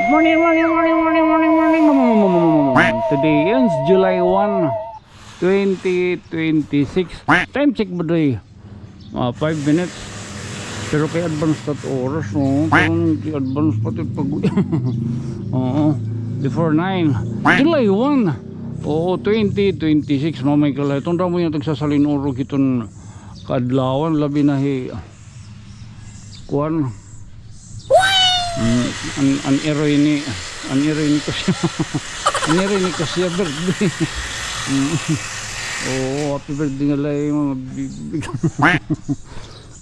Morning. Today is July 1, 2026. Time check ba day? 5 minutes. Pero kay advance tat oras, no? Parang advance pati pag... Oo. Before 9. July 1. Oo, 2026. Mamay kalay. Itong damo yung tagsasalin uro kitong kadlawan. Labi na kuan. An irony ko siya. An irony ko siya birthday. Oh, happy birthday nga lang mga bibig.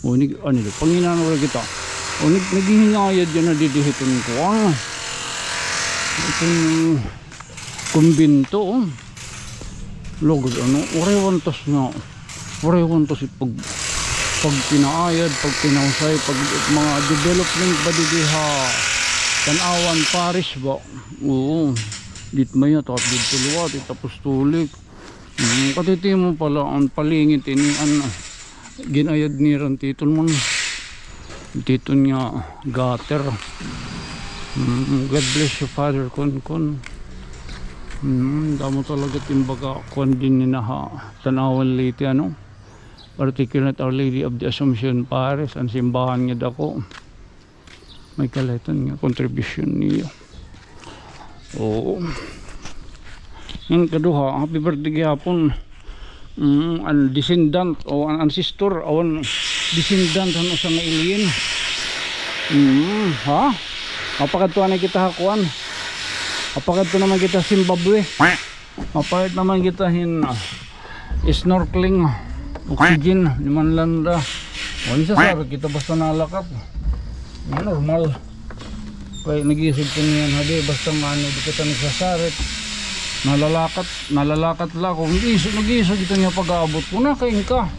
Oh, ano ito? Panginano wala kita. Oh, naghihinyayad yan na didihitin ko. Itong kumbinto. Logod, ano? Orewantos nga. Orewantos pag pinaayad, pag pinausay, pag mga development ba didiha Tanawan Paris ba? Oo. Dit maya tapos dito luwat, tapos tulik. Katiti mo pala ang palingit ini ginayad ni ran titon mo. Titon niya gutter. God bless you Father kon. Damo talaga timbaga kon din ni naha Tanawan Leyte ano. Particular Our Lady of the Assumption Paris, ang simbahan niya dako. May kaletan nga contribution niya. Oo. Yung kaduha, happy birthday hapon. Ang descendant o ang ancestor o ang descendant ano sa alien. Ha? Apakadto na kita hakuan. Apakadto naman kita Zimbabwe. Apakad naman kita snorkeling. Oxygen, liman landa. Wala sa sarap kita basta nalakap. Normal. Kaya nag-iisip ko niyan hadi basta ano di kita nagsasarit. Nalalakat la ko. Nag-iisip kita niya pag-aabot ko na kain ka.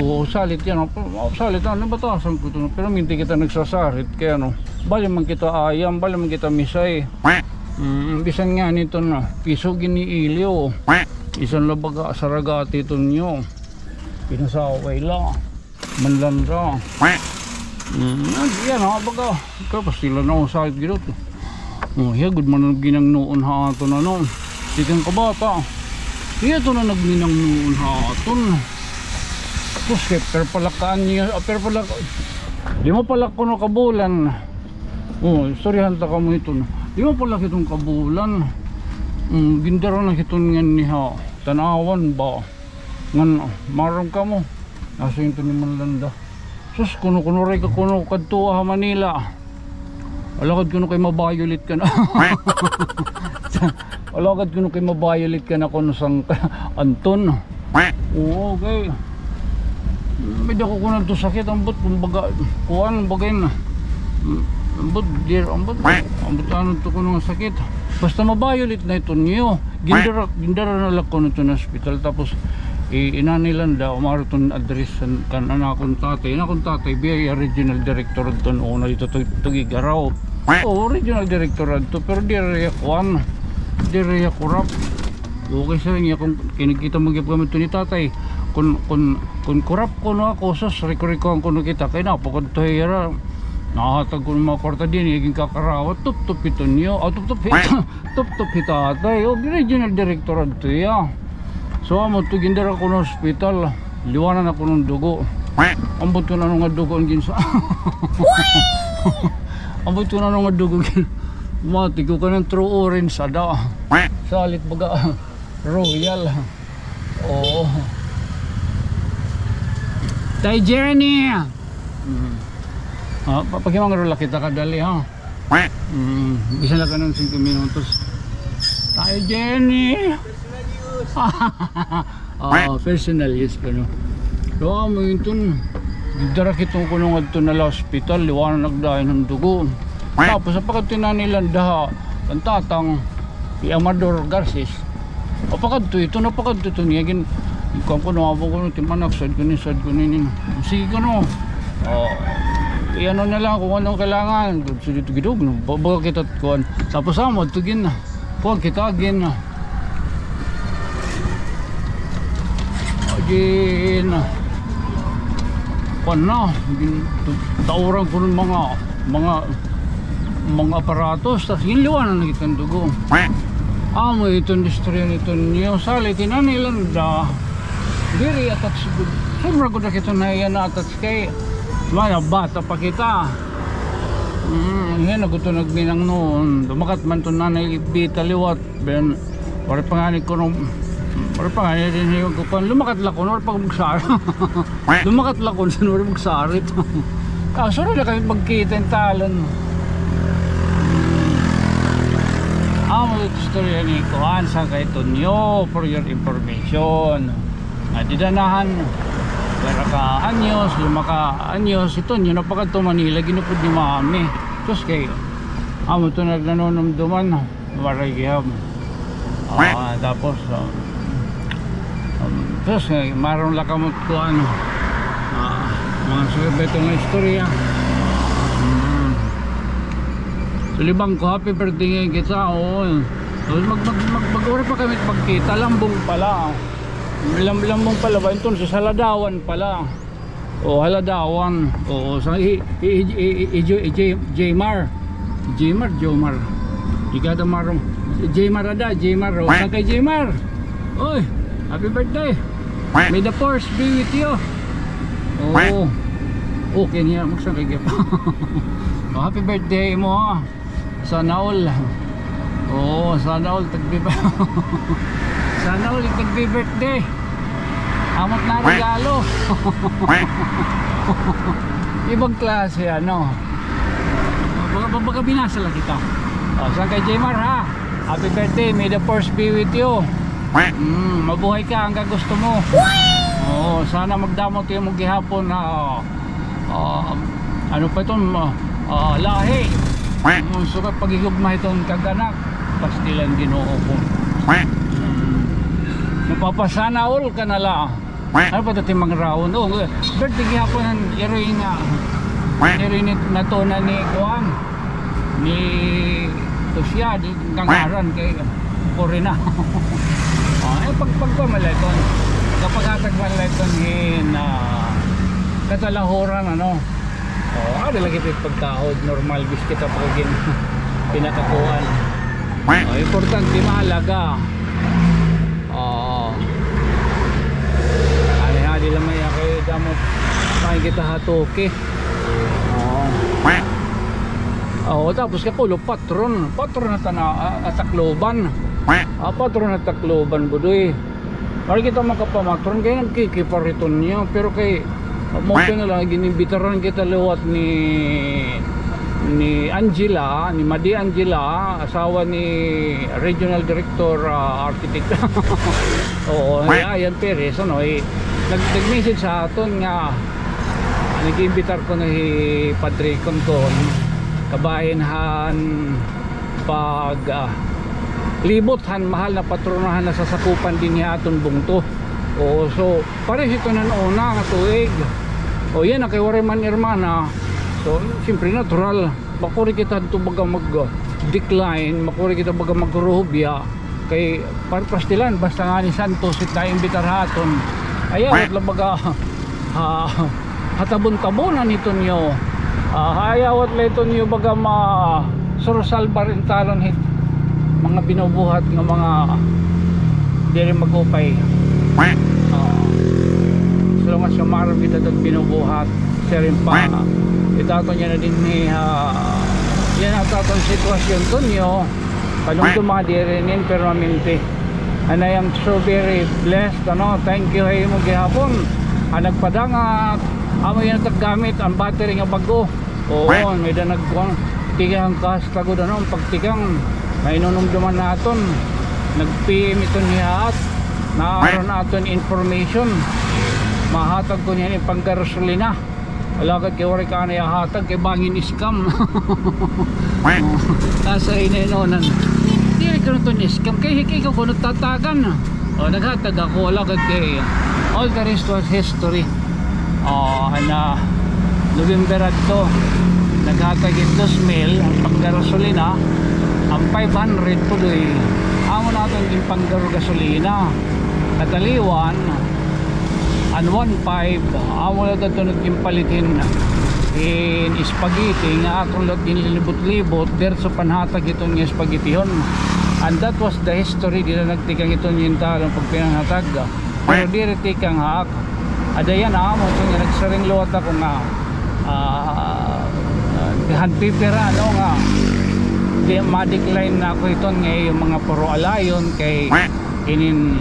Oo, salit yan. Salit ano batasan ko ito. Pero minti kita nagsasarit kaya ano. Bali man kita ayam, bali man kita misay. Bisan nga nito na piso giniilyo. Isan labaga saragati ito niyo. Pinasaway lang manlanda yan ha baga kapag sila na ako sakit ginot hiya good man ginang noon ha ato na noon sikang kabata hiya ito na nagminang noon ha ato tapos perpalakaan niya di mo palak ko no kabulan sorry hanta ka mo ito di mo palak itong kabulan gindara na itong nga niya Tanawan ba ngan marong ka mo nasa yung ni Manlanda sus kuno ray ka kuno kadto ha Manila alakad kuno kay mabayolit ka na alakad kuno kay mabayolit ka na kuno sang Anton oo okay medyo ko kuno to sakit ambot kumbaga kuan bagay na ambot ano to kuno sakit basta mabayolit na ito niyo gindara na lang kuno to na hospital tapos inanilan daw maraton address kan anakon tatay biya regional director don una dito tugigaraw regional director to pero dire kurap okay sa niya kung kinikita mo gyud to ni tatay kun kurap ko no ako sus rekorikoan ko no kita kay napakod to hira nahatag ko mga kwarta din iging kakarawat tup ito niyo tup tatay regional director to ya. So amo to gindara ko no hospital, liwanan ako ng dugo. Ambot ko na nga dugo ang ginsa. Ambot ko na nga dugo gin. Mati ko kanang true orange ada. Salit baga royal. Oo. Tay Jenny. Papakimang rola kita kadali ha. Bisa na kanang 5 minutos. Tay Jenny. Personal use ko no. So mo yun dara kitong kunong adto na hospital liwanan nagdayon ng dugo tapos apakad tinanilan daha ang tatang si Amador Garces apakad to ito napakad to niya gin kung kuno abo ko timanak sad ko ni sige ko no iano na lang kung anong kailangan dito gidog no bago kita kuan tapos amo tugin na kuan kita gin na, tauran ko ng mga aparatos, tapos yung liwanan na kitang dugo. Amo itong istorya nito niyo, salit inanilan da, diri atat siguro, sobra ko na kita na yan atat kay, maya bata pa kita. Yan ako ito nagminang noon, dumakat man ito na naibita liwat, ben, wala panganib ko nung, wala panganib rin yung kupan, lumakat lakon, wala pang magsarit. Lumakat lakon, saan wala magsarit. Kaso na kami magkita yung talon. Ang mga istorya ni Kuhan sa kay Tonyo for your information. Didanahan, pero ka anyos, lumaka anyos, ito nyo napagad to Manila, ginupod ni Mami. Tapos kayo, amo ito nagnanonumduman, maragiham. Tapos, terus marong lakamot ko ano, mga sabi ito na istorya. Libang ko, happy birthday ngayon kita, oo. Mag-ura pa kami magkita, lambong pala. Lambong pala ba? Ito sa Haladawan pala. O Haladawan. O sa Jmar. Jomar. Igada marong. Jmar ada, Jmar. O sa kay Jmar. Oy, happy birthday. May the force be with you. Oo. Okay niya, magsakay ka pa. Happy birthday mo ha. Sana all. Oo, sana all sana all tagbi-birthday. Amot na regalo. Ibang klase ano. Baka binasa lang kita. Saan kay Jmar ha. Happy birthday, may the force be with you. Mabuhay ka hanggang gusto mo. Oo, sana magdamot yung mong gihapon na ano pa itong lahi. So pag ihugma itong kaganak, pastilan Ginoo ko. Napapasana all ka na la. Ano pa ito mga raon? Birthday gihapon ng heroin na to na ni Kuang ni Tusya di kangaran kay Corina. Pagpamalaton kapag atagmalaton hin katalahoran ano. Ada lagi ito pagkahod, normal bis kita pagiging pinakakuhan. Importante mahalaga. Hali lang may kayo damot kain kita hatoke. Tapos kapulo patron na atakloban. Patron na takloban budoy. Mari kita makapamatron kaya nagkikipariton niya, pero kay maupo na lang, ginibitaran kita lewat ni Angela, ni Madi Angela, asawa ni Regional Director Architect. Oo, Ayan Perez, ano, nag-message sa aton nga, nag-imbitar ko na Padre Conton, kabahinhan, pag libothan, mahal na patronahan na sasakupan din niya aton bungto. Oo, so pares ito na una nga tuig. O yan na kay Wareman Hermana. So siyempre natural, makuri kita ito baga mag-decline, makuri kita baga mag-ruhubya kay pastilan basta nga ni Santos ita imbitar haton. Ayaw lang baga hatabon-tabonan ito niyo. Ayaw at ito niyo baga sursalbar in talon hit mga binubuhat ng mga diri magupay. So mas sumarap kita at binubuhat siya rin pa itato niya na din ni yan ang tatong sitwasyon to niyo palong dumadirinin pero maminti and I am so very blessed ano, thank you ay mo gihapon nagpadangat amo yan gamit ang battery nga bago. Oo, may da tigang kastagod ano pagtigang may inunumduman naton nag-PM ito niya at naaron naton information mahatag ko niyan yung panggasolina alagad kay wari ka na hatag kay bangin scam. Nasa inenonan hindi ka ito ni scam kay ikaw kung nagtatagan naghatag ako alagad kay all the rest was history. Na November to naghatag ito smell ang panggasolina ang 500 po doy amo natin yung panggaro gasolina kataliwan and 1.5 amo lang ito nagkimpalitin in spaghetti nga akong lot ginilibot-libot derso panhatag ito nga spaghetti hon, and that was the history. Di na nagtikang ito yung talong pag pinanghatag, pero di rin tikang haak adayan amo ito nga nagsaring luwat ako nga handpipera ano nga di ma-decline na ako ito nga yung mga puro alayon kay inin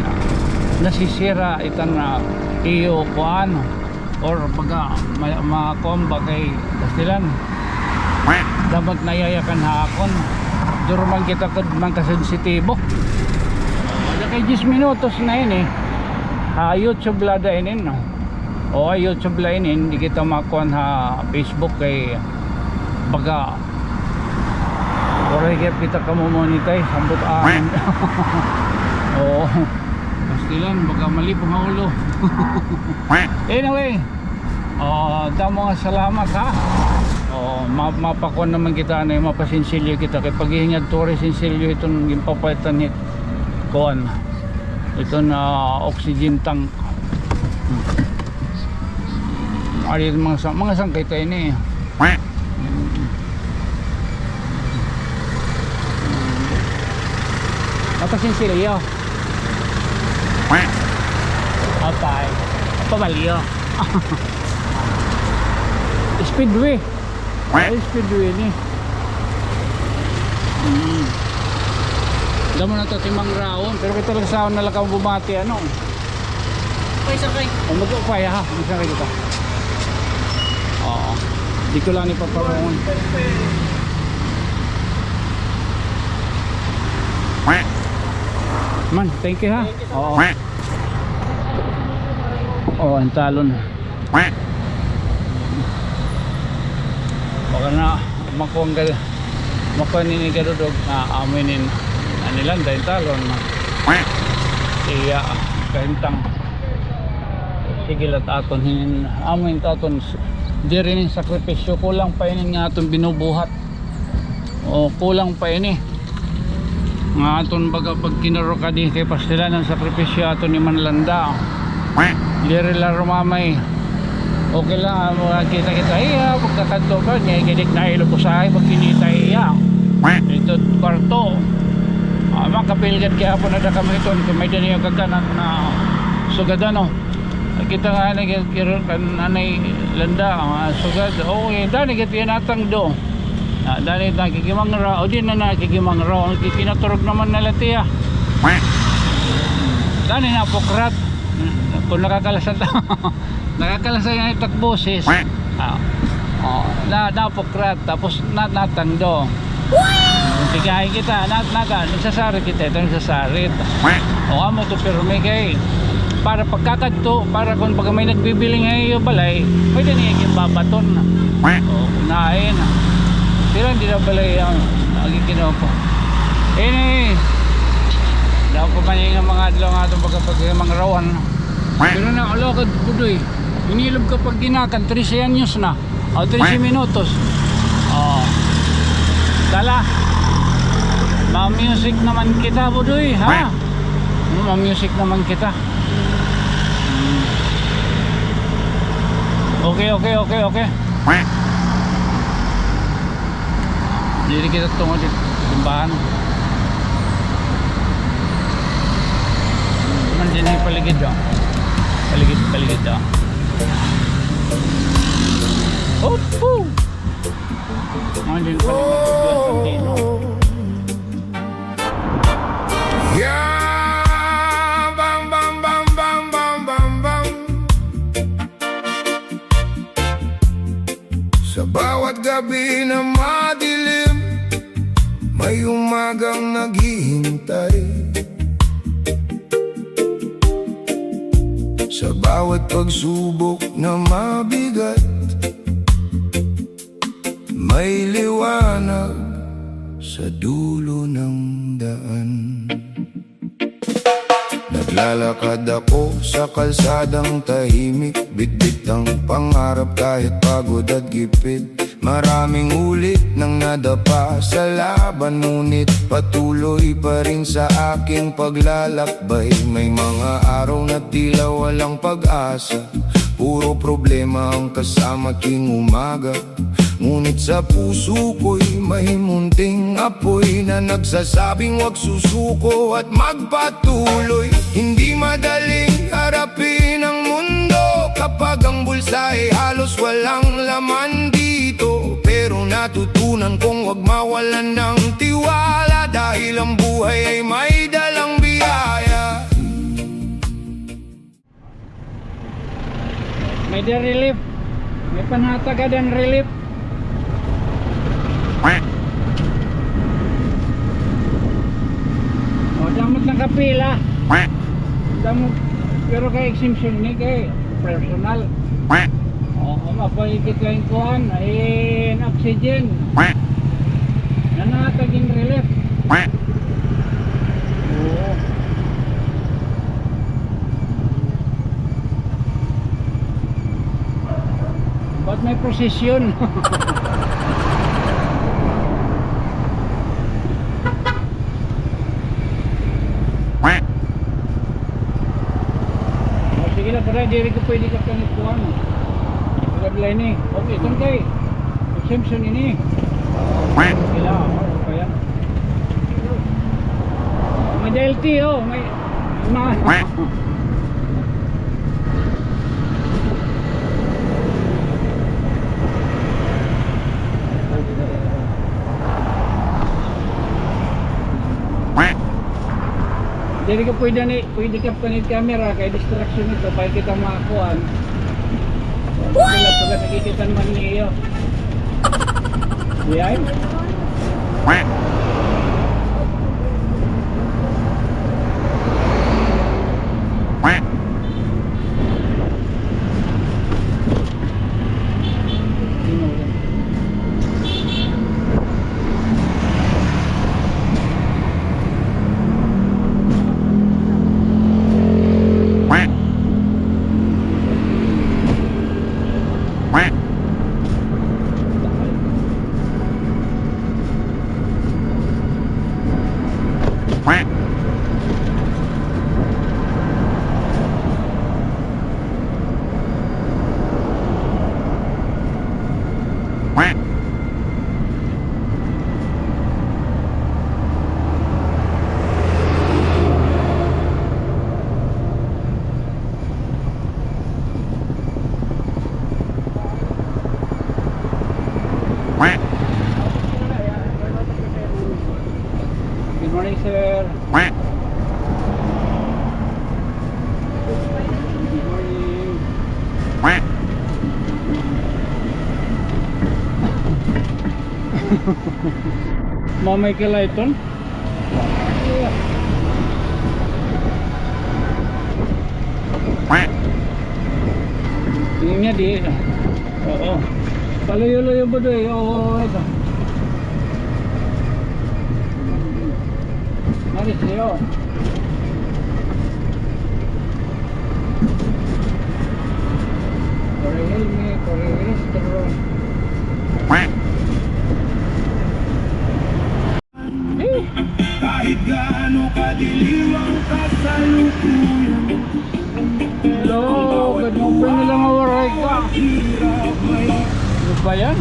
nasisira itan na iyo kuan or baga makomba kay kastilan dapat nayayakan haakon duruman kita kad man kasensitibo ada kay 10 minutos na ini YouTube lada inin no o YouTube la inin hindi kita makuan ha Facebook kay baga oray kaya kita ka mo monetize ambot amin oo kastilan baga mali pong haulo anyway damo nga salamat ha mapakuan naman kita na yung mapasinsilyo kita kay paghihingad to rin sinsilyo itong gimpapaitan hit kuan ito na oxygen tank ari mga sangkay tayo ni mapasinsilyo apay pabalyo speedway ay speedway ni alam mo na ito timang raon pero kita lang saan nalakaw bumati ano okay sakay mag-upay ha mag-sakay kita di ko lang ipaparongon man thank you ha ang talon baka na makuha ninigadudog na aminin anilan dahil talon iya kahintang sigilat aton hinin amin aton di rin yung sakripisyo kulang pa inin nga aton binubuhat o kulang pa ini nga aton baga pag kinaro ka di kay pastila ng sakripisyo aton ni Manlanda di rin laro mamay okay lang kita iya pagkakanto ba niya gidik na ilo po sa pag kinita iya ito kwarto makapilgad kaya po na da kami ito kung may daniyo kaganan na sugadano kita nga anay landa sugad okay dani kita yanatang do dani nakikimang ra o di na nakikimang ra kinaturog naman na latiya dani na pokrat kung nakakalasan nakakalasan yung itakboses napokrat tapos natando tigahin kita nagsasarit kita ito nagsasarit o amo to pero may kay para pagkakadto para kung pag may nagbibiling ay balay pwede niya ikibabaton o kunain sila hindi na balay ang nagkikinaw po ini daw ko man yung mga adlaw nga itong pagkapag mga rawan pero na alokad budoy inilog kapag ginakan 13 anyos na o 13 minutos dala ma-music naman kita budoy ha ma-music naman kita okay jadi kita tunggu di timbangan nandiyan yung paligid paligid opo nandiyan paligid yeah, bam bam bam bam bam bam bam. Sa bawat gabi na madilim, may umagang naghihintay. Sa bawat pagsubok na mabigat, may liwanag sa dulo ng daan. Naglalakad ako sa kalsadang tahimik, bitbit ang pangarap kahit pagod at gipit. Maraming ulit nang nadapa sa laban, ngunit patuloy pa rin sa aking paglalakbay. May mga araw na tila walang pag-asa, puro problema ang kasama king umaga. Ngunit sa puso ko'y may munting apoy na nagsasabing wag susuko at magpatuloy. Hindi madaling harapin ang mundo kapag ang bulsa ay halos walang laman dito. Pero natutunan kong wag mawalan ng tiwala, dahil ang buhay ay may dalang biyaya. May relief. May panhatagadan relief. O, damot ng kapila. Damot. Pero kay exemption ni kay personal. O, mapaligid kayong kuhan. Ay, oxygen. Nanataging relief. Oo. Ba't may prosesyon? O, sige na, para di rin ko pwede ka kanikuhan. Pagkaglay ni. Okay, itong kay exemption ini. Sila, ano pa yan? May DLT, oh. May Jadi ka pwede ka panit camera kay distraction ito para kita makakuan. Wala pag nakikita naman niyo. Diyan. Good morning, sir. Good morning. Mamay Kilayton. Tingin niya di. Oo. Palayo-layo ba doon? Oo, ito. Maris niyo. Korehel me, korehel. Kahit gaano kadilim ang kasalukuyan, Hello, good morning nila nga waray ka. Ano ba yan?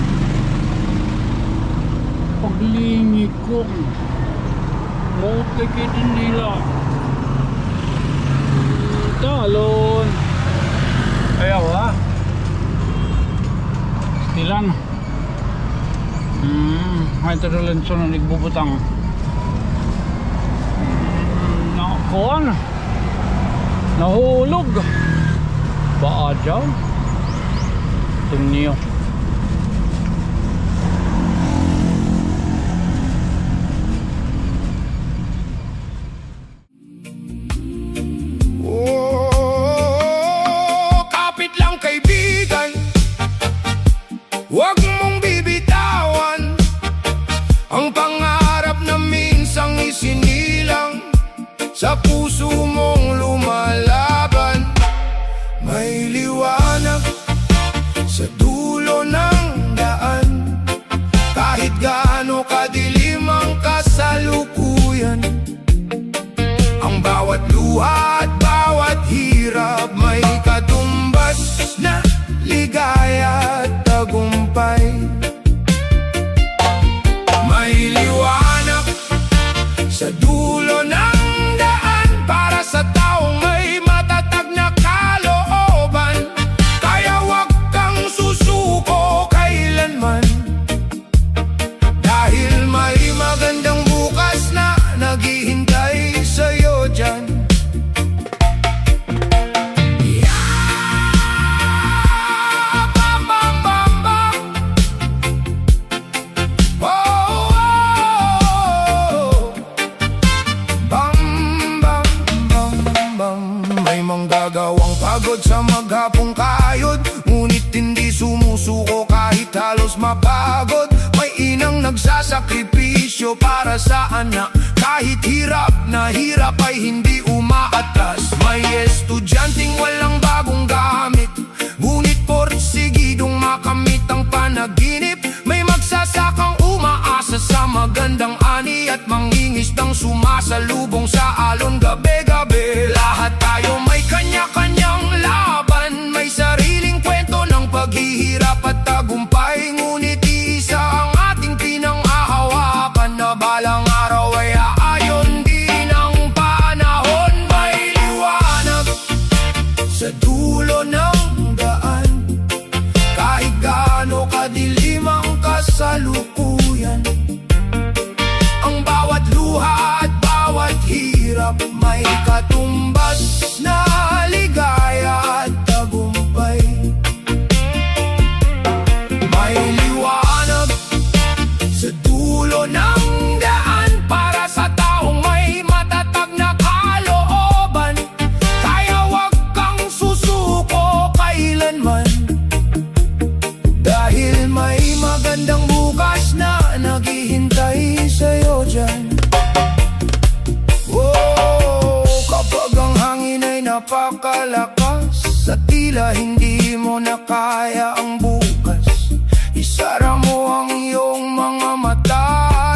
Paglingi ko. Mautikit din nila. Talon. Ayaw ha. Stilan. May tarulanso na nagbubutang. Nakakuan. Nahulog. Baa dyan. Tingnan niyo. kapit lang kaibigan, huwag mong bibitawan ang pangarap na minsang isinilang sa puso mong lumalaban. May liwanag sa dulo gaano kadilim ang kasalukuyan. Ang bawat luha at bawat hirap may katumbas na ligaya at tagumpay. May liwanag sa dulo ng daan para sa taong may matatag na kalooban. Kaya wag kang susuko kailanman, dahil may magandang bukas na naghihintay sa'yo dyan. Manggagawang pagod sa maghapong kayod, ngunit hindi sumusuko kahit halos mapagod. May inang nagsasakripisyo para sa anak, kahit hirap na hirap ay hindi umaatras. May estudyanteng walang bagong gamit, ngunit porsigidong makamit ang panaginip. May magsasakang umaasa sa magandang ani at mangingisdang sumasalubong sa alon gabi-gabi. Lahat tayo may kanya-kanyang laban, may sariling kwento ng paghihirap at tagumpay. Ngunit iisa ang ating pinanghahawakan, na balang araw ay aayon din ang panahon. May liwanag sa dulo ng daan, kahit gaano kadilim ang kasalukuyan. Ang bawat luha at bawat hirap may katumbas na ligaya at tagumpay. May liwanag sa dulo ng daan para sa taong may matatag na kalooban. Kaya wag kang susuko kailanman, dahil may magandang bukas na naghihintay sa'yo dyan. Kapag ang hangin ay napakalakas at tila hindi mo na kaya ang bukas, isara mo ang iyong mga mata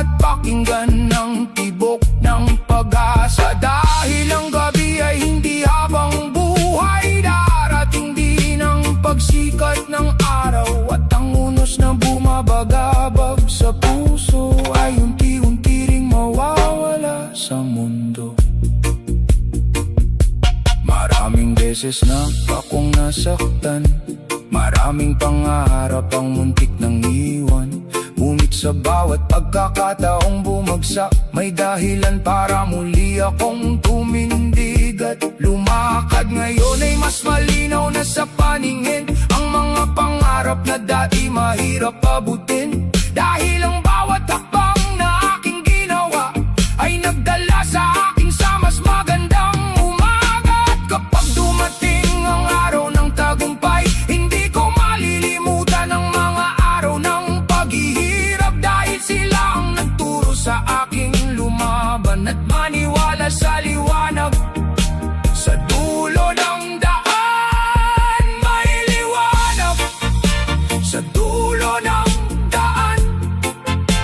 at pakinggan ang tibok ng pag-asa. Dahil ang gabi ay hindi habang buhay, darating din ang pagsikat ng araw, at ang unos na bumabagabag sa puso ay unti-unti ring mawawala sa mundo. Maraming beses na akong nasaktan, maraming pangarap ang muntik nang iwan. Ngunit sa bawat pagkakataong bumagsak, may dahilan para muli akong tumindig at lumakad. Ngayon ay mas malinaw na sa paningin ang mga pangarap na dati mahirap abutin. Dahil ang bawat hakbang na aking ginawa ay nagdala sa akin sa mas magandang umaga. At kapag dumating ang araw ng tagumpay, hindi ko malilimutan ang mga araw ng paghihirap, dahil sila ang nagturo sa aking lumaban at maniwala sa liwanag sa dulo ng daan. May liwanag sa dulo ng daan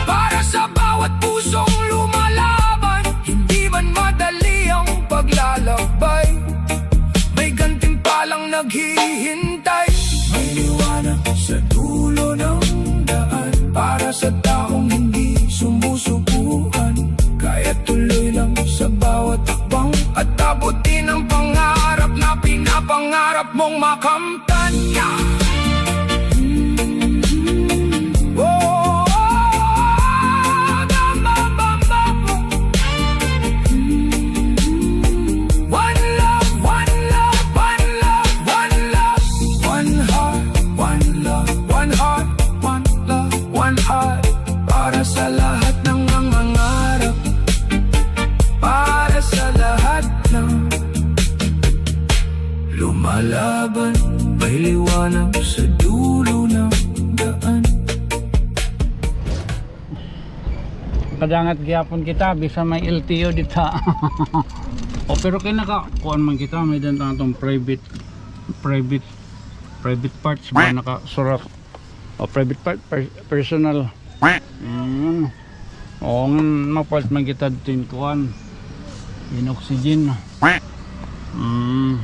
para sa bawat pusong lumalaban. Hindi man madali ang paglalakbay, may gantimpalang naghihintay. May liwanag sa dulo ng daan para sa taong hindi sumusubukan. Kaya tuloy lang sa bawat takbang at abutin ang pangarap na pinapangarap mong makamtan. Para sa lahat ng nangangarap, para sa lahat ng lumalaban, may liwanag sa dulo ng daan. Kadangat gyapon kita bisa may LTO dita. O pero kinaka kuan man kita may dan atong private parts ba nakasurat. O private part personal. Oo, mapalt man kita dito yung kuhan. Yung oxygen.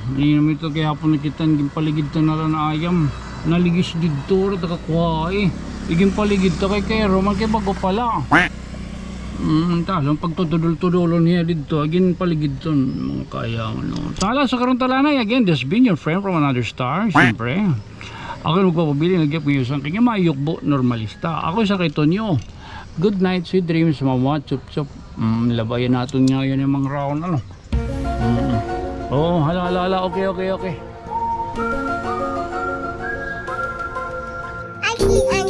Hindi naman ito kaya hapon nakita yung paligid to na lang na ayam. Naligis dito, nakakuha eh. Iging paligid to kay Kero, man kay bago pala. Talong pagtutudol-tudulon niya dito, agin paligid to mga kaya ano. Tala sa karon talanay, again, this been your friend from another star, siyempre. Ako magpapabili, nagyap ko yung kanya mayukbo normalista. Ako sa kay Tonyo. Good night, sweet dreams, mama, chup chup. Labayan natin nga yan yung mga round, ano. Oh, hala, okay. Ay,